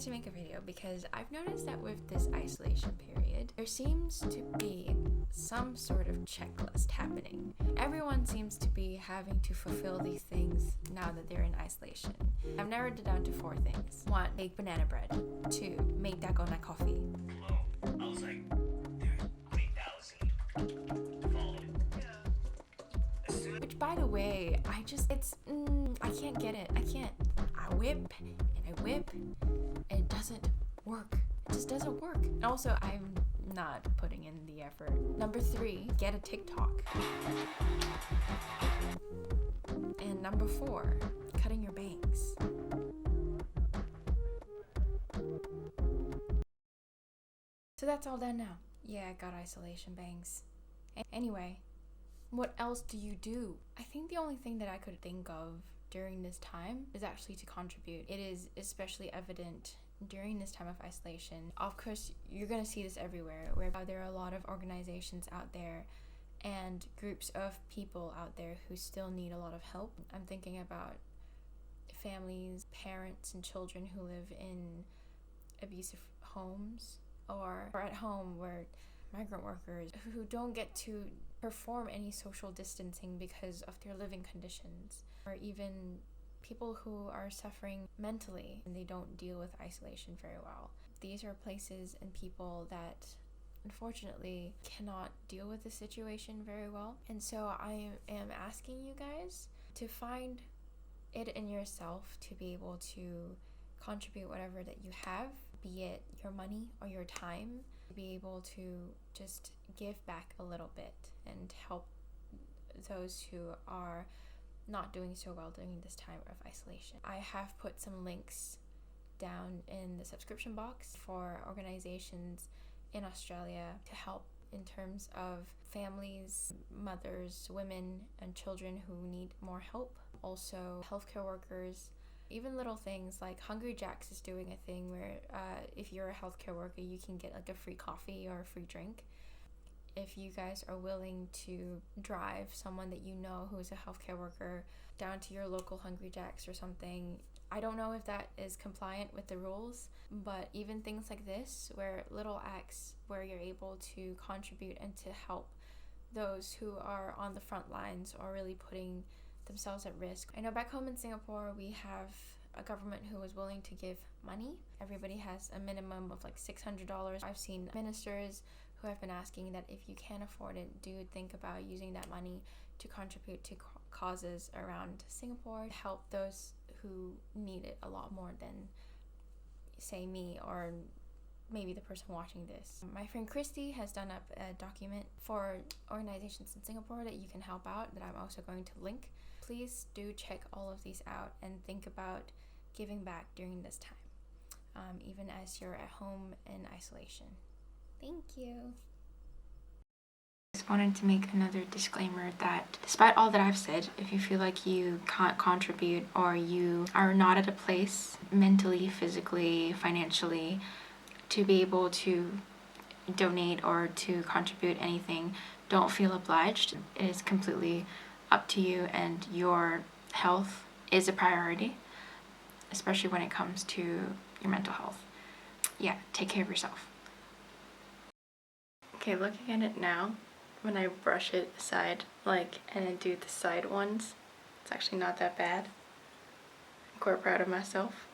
to make a video because I've noticed that with this isolation period, there seems to be some sort of checklist happening. Everyone seems to be having to fulfill these things now that they're in isolation. I've narrowed it down to 4 things. 1, make banana bread. 2, make dalgona coffee. Hello. I was like, there's 20,000 followers. Yeah. Which, by the way, I can't get it. I whip and I whip and it doesn't work. It just doesn't work. And also, I'm not putting in the effort. Number 3, get a TikTok. And number 4, cutting your bangs. So that's all done now. Yeah, I got isolation bangs. Anyway, what else do you do? I think the only thing that I could think of during this time is actually to contribute. It is especially evident during this time of isolation. Of course, you're gonna see this everywhere, where there are a lot of organizations out there and groups of people out there who still need a lot of help. I'm thinking about families, parents, and children who live in abusive homes or at home, where migrant workers who don't get to perform any social distancing because of their living conditions, or even people who are suffering mentally and they don't deal with isolation very well. These are places and people that unfortunately cannot deal with the situation very well. And so I am asking you guys to find it in yourself to be able to contribute whatever that you have, be it your money or your time, to be able to just give back a little bit and help those who are not doing so well during this time of isolation. I have put some links down in the subscription box for organizations in Australia to help in terms of families, mothers, women, and children who need more help. Also, healthcare workers. Even little things like Hungry Jack's is doing a thing where if you're a healthcare worker, you can get like a free coffee or a free drink. If you guys are willing to drive someone that you know who is a healthcare worker down to your local Hungry Jack's or something, I don't know if that is compliant with the rules, but even things like this, where little acts where you're able to contribute and to help those who are on the front lines or really putting themselves at risk. I know back home in Singapore, we have a government who is willing to give money. Everybody has a minimum of like $600. I've seen ministers who have been asking that if you can't afford it, do think about using that money to contribute to causes around Singapore, help those who need it a lot more than, say, me or maybe the person watching this. My friend Christy has done up a document for organizations in Singapore that you can help out, that I'm also going to link. Please do check all of these out and think about giving back during this time, even as you're at home in isolation. Thank you. I just wanted to make another disclaimer that despite all that I've said, if you feel like you can't contribute or you are not at a place mentally, physically, financially to be able to donate or to contribute anything, don't feel obliged. It is completely up to you, and your health is a priority, especially when it comes to your mental health. Yeah, take care of yourself. Okay, looking at it now, when I brush it aside, and then do the side ones, it's actually not that bad. I'm quite proud of myself.